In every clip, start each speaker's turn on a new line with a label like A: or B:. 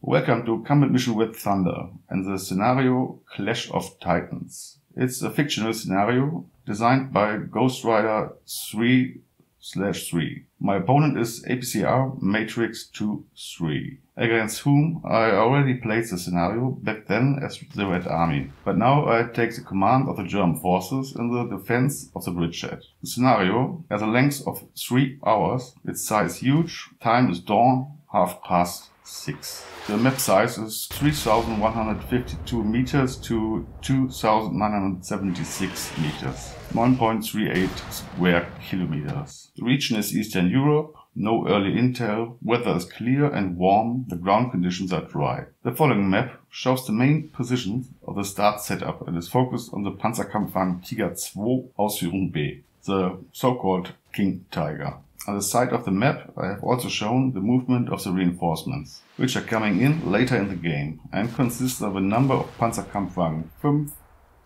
A: Welcome to Combat Mission with Thunder and the scenario Clash of Titans. It's a fictional scenario designed by Ghost Rider 3/3. My opponent is APCR Matrix 2-3, against whom I already played the scenario back then as the Red Army, but now I take the command of the German forces in the defense of the bridgehead. The scenario has a length of 3 hours, its size huge, time is dawn, 6:30. The map size is 3,152 meters to 2,976 meters, 1.38 square kilometers. The region is Eastern Europe, no early intel, weather is clear and warm, the ground conditions are dry. The following map shows the main positions of the start setup and is focused on the Panzerkampfwagen Tiger 2 Ausführung B, the so-called King Tiger. On the side of the map I have also shown the movement of the reinforcements, which are coming in later in the game and consist of a number of Panzerkampfwagen 5,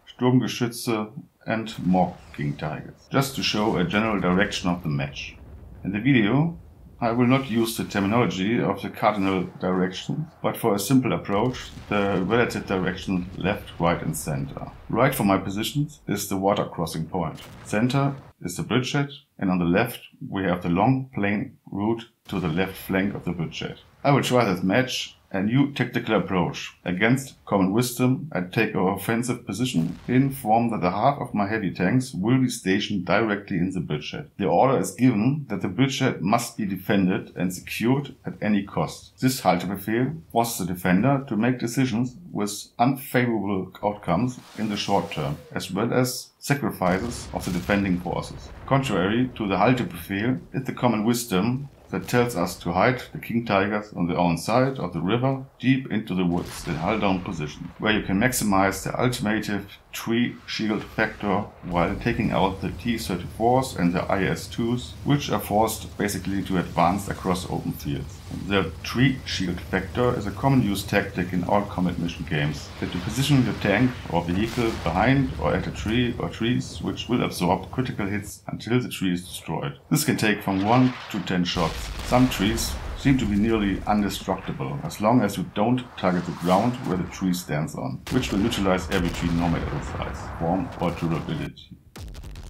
A: Sturmgeschütze and more King Tigers, just to show a general direction of the match. In the video I will not use the terminology of the cardinal directions, but for a simple approach, the relative direction left, right and center. Right for my positions is the water crossing point. Center is the bridgehead, and on the left we have the long plain route to the left flank of the bridgehead. I will try this match a new tactical approach. Against common wisdom, I take an offensive position in form that the half of my heavy tanks will be stationed directly in the bridgehead. The order is given that the bridgehead must be defended and secured at any cost. This Haltebefehl forces the defender to make decisions with unfavorable outcomes in the short term, as well as sacrifices of the defending forces. Contrary to the Haltebefehl is the common wisdom that tells us to hide the King Tigers on the own side of the river, deep into the woods in hull-down position, where you can maximize the ultimative tree shield factor while taking out the T-34s and the IS-2s, which are forced basically to advance across open fields. The tree shield factor is a common use tactic in all combat mission games, that you position your tank or vehicle behind or at a tree or trees which will absorb critical hits until the tree is destroyed. This can take from 1 to 10 shots. Some trees seem to be nearly indestructible as long as you don't target the ground where the tree stands on, which will neutralize every tree no matter the size, form or durability.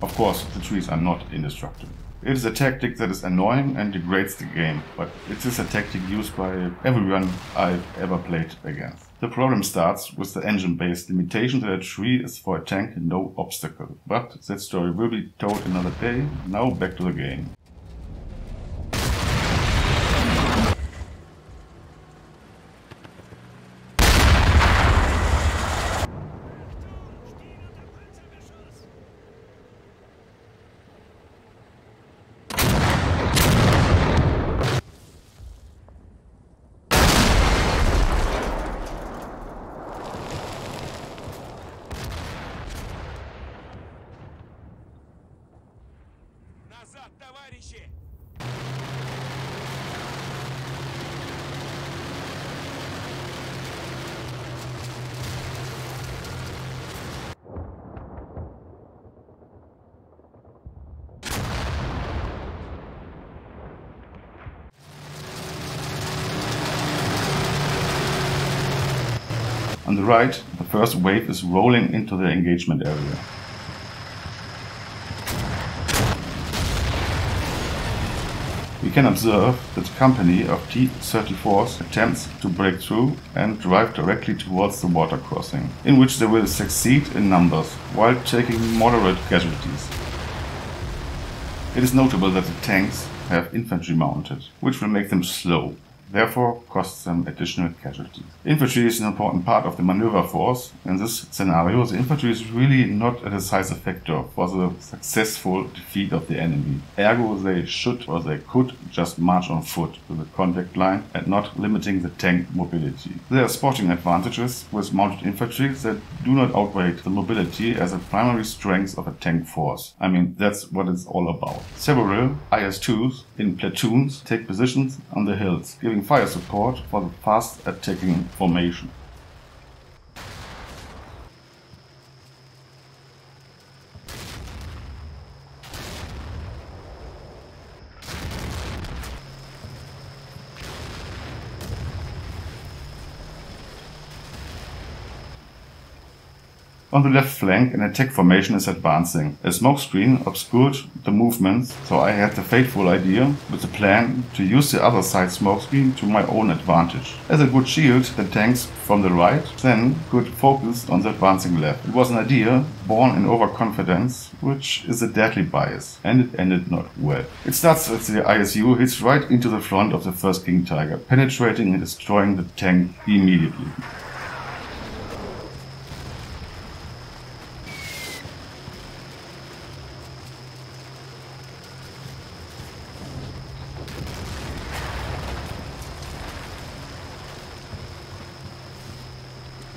A: Of course, the trees are not indestructible. It is a tactic that is annoying and degrades the game, but it is a tactic used by everyone I've ever played against. The problem starts with the engine-based limitation that a tree is for a tank no obstacle, but that story will be told another day. Now back to the game. On the right, the first wave is rolling into the engagement area. We can observe that the company of T-34s attempts to break through and drive directly towards the water crossing, in which they will succeed in numbers, while taking moderate casualties. It is notable that the tanks have infantry mounted, which will make them slow, therefore costs them additional casualties. Infantry is an important part of the maneuver force. In this scenario, the infantry is really not a decisive factor for the successful defeat of the enemy. Ergo, they should or they could just march on foot to the contact line and not limiting the tank mobility. There are sporting advantages with mounted infantry that do not outweigh the mobility as a primary strength of a tank force. I mean, that's what it's all about. Several IS-2s in platoons take positions on the hills, giving fire support for the fast attacking formation. On the left flank, an attack formation is advancing. A smokescreen obscured the movements, so I had the fateful idea, with the plan, to use the other side smokescreen to my own advantage. As a good shield, the tanks from the right then could focus on the advancing left. It was an idea born in overconfidence, which is a deadly bias, and it ended not well. It starts as the ISU hits right into the front of the first King Tiger, penetrating and destroying the tank immediately.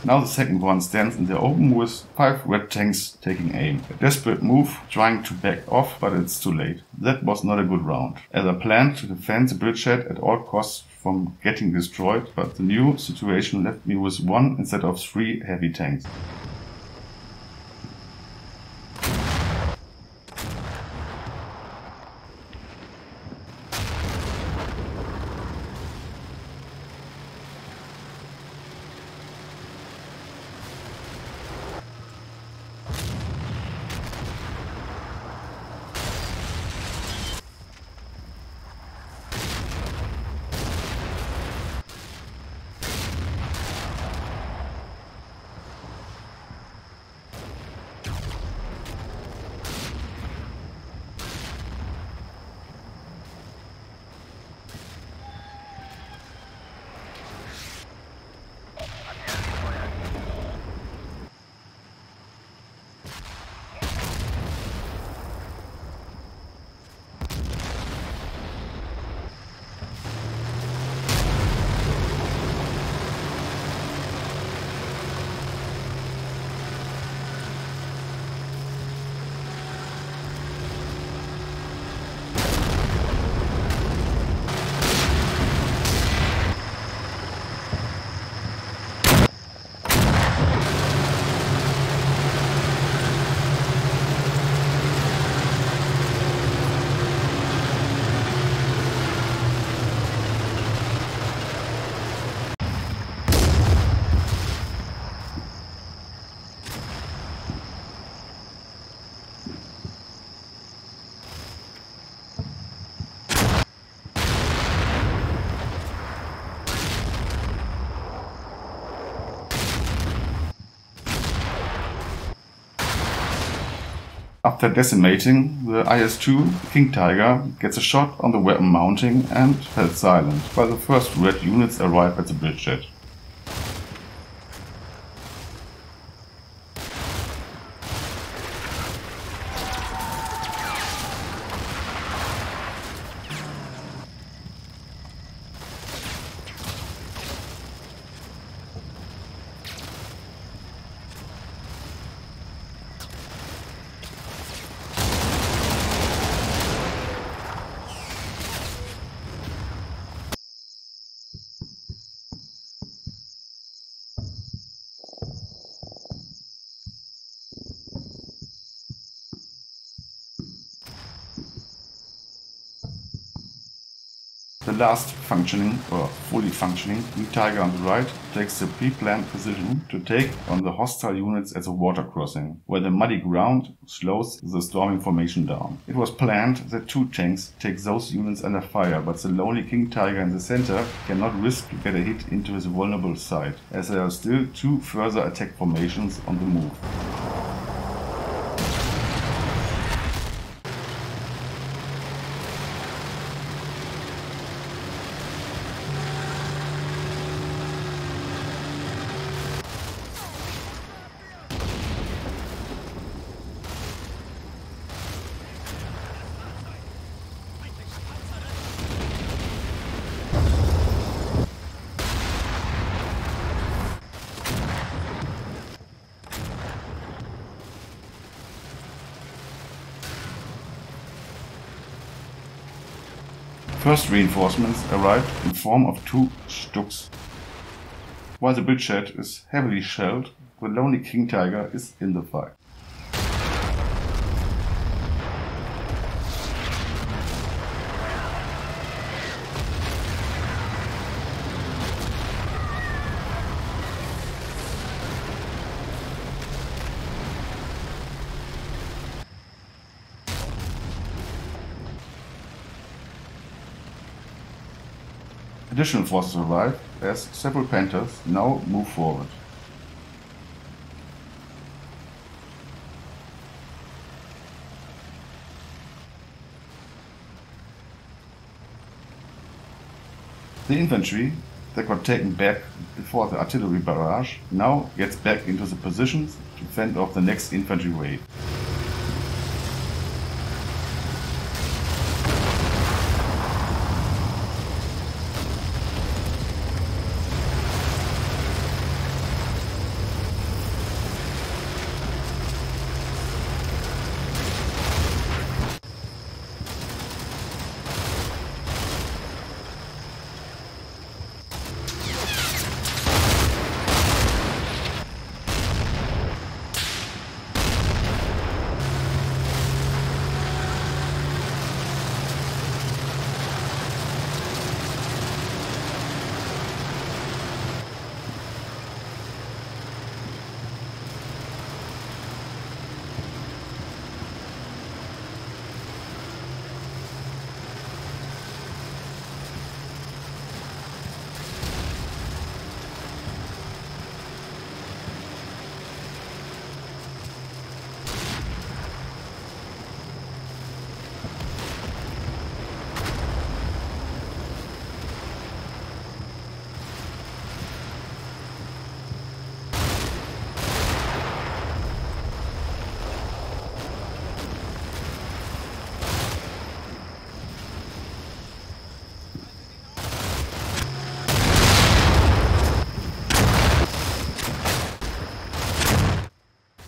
A: Now the second one stands in the open with 5 red tanks taking aim. A desperate move, trying to back off, but it's too late. That was not a good round, as I planned to defend the bridgehead at all costs from getting destroyed, but the new situation left me with 1 instead of 3 heavy tanks. After decimating the IS-2, King Tiger gets a shot on the weapon mounting and fell silent, while the first red units arrive at the bridgehead. The last functioning, or fully functioning, King Tiger on the right takes the pre-planned position to take on the hostile units at the water crossing, where the muddy ground slows the storming formation down. It was planned that 2 tanks take those units under fire, but the lonely King Tiger in the center cannot risk to get a hit into his vulnerable side, as there are still 2 further attack formations on the move. First reinforcements arrived in form of 2 Stugs. While the bridgehead is heavily shelled, the lonely King Tiger is in the fight. Additional forces arrive as several Panthers now move forward. The infantry that were taken back before the artillery barrage now gets back into the positions to fend off the next infantry wave.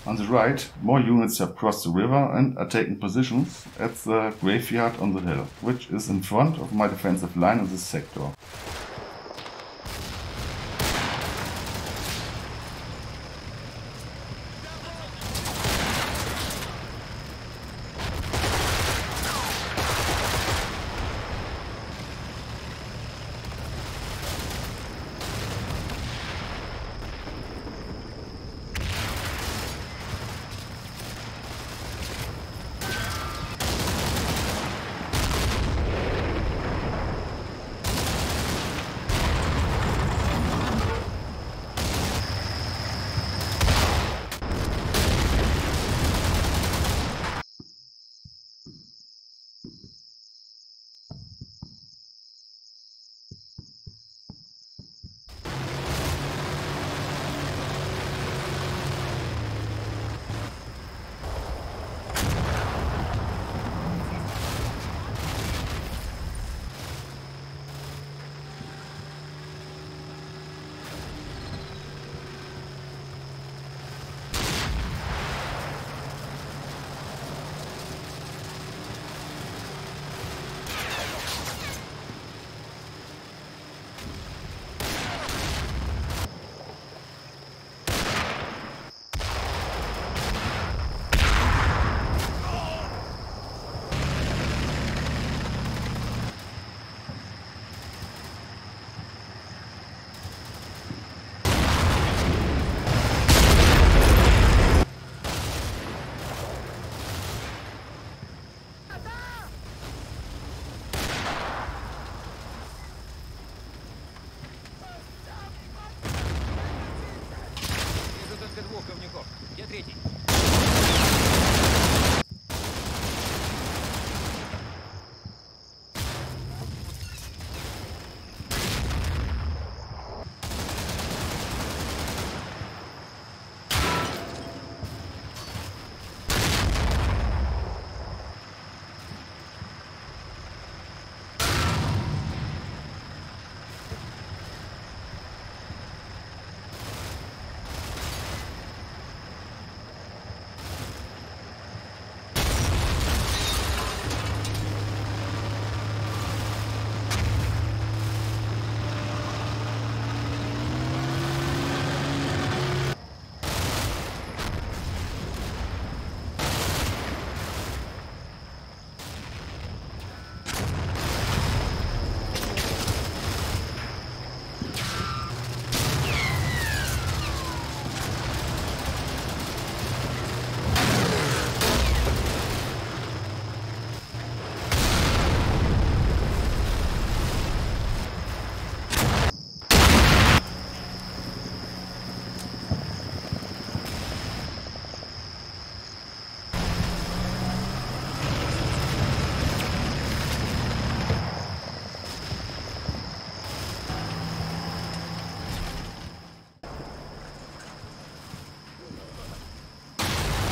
A: On the right, more units have crossed the river and are taking positions at the graveyard on the hill, which is in front of my defensive line in this sector.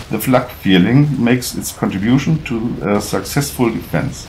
A: The flak feeling makes its contribution to a successful defense.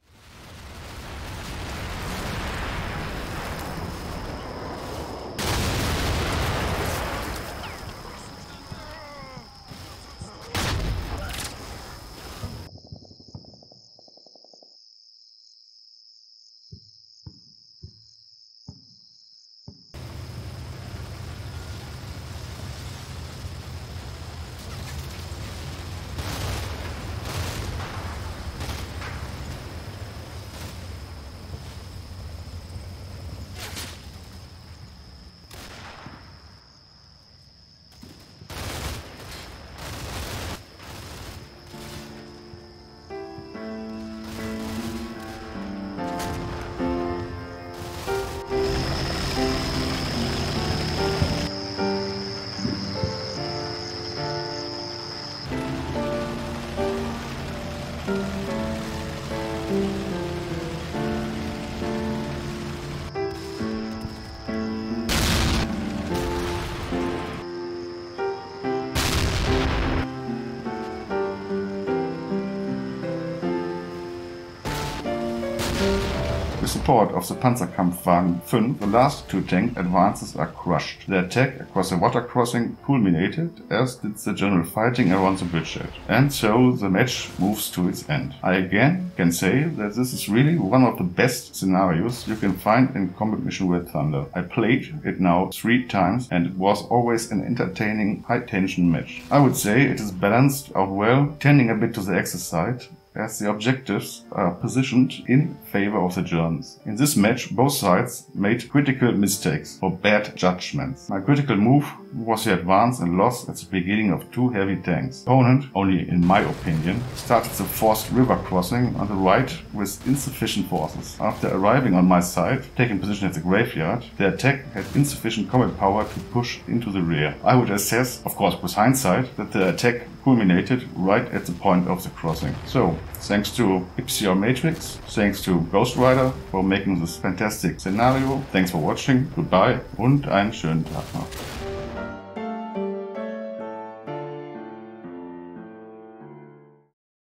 A: With support of the Panzerkampfwagen 5, the last two tank advances are crushed. The attack across the water crossing culminated, as did the general fighting around the bridgehead. And so the match moves to its end. I again can say that this is really one of the best scenarios you can find in Combat Mission Red Thunder. I played it now 3 times and it was always an entertaining, high-tension match. I would say it is balanced out well, tending a bit to the Axis side, as the objectives are positioned in favor of the Germans. In this match, both sides made critical mistakes or bad judgments. My critical move was the advance and loss at the beginning of 2 heavy tanks. Opponent, only in my opinion, started the forced river crossing on the right with insufficient forces. After arriving on my side, taking position at the graveyard, the attack had insufficient combat power to push into the rear. I would assess, of course with hindsight, that the attack culminated right at the point of the crossing. So, thanks to YPCR Matrix, thanks to Ghost Rider for making this fantastic scenario. Thanks for watching, goodbye und einen schönen Tag noch.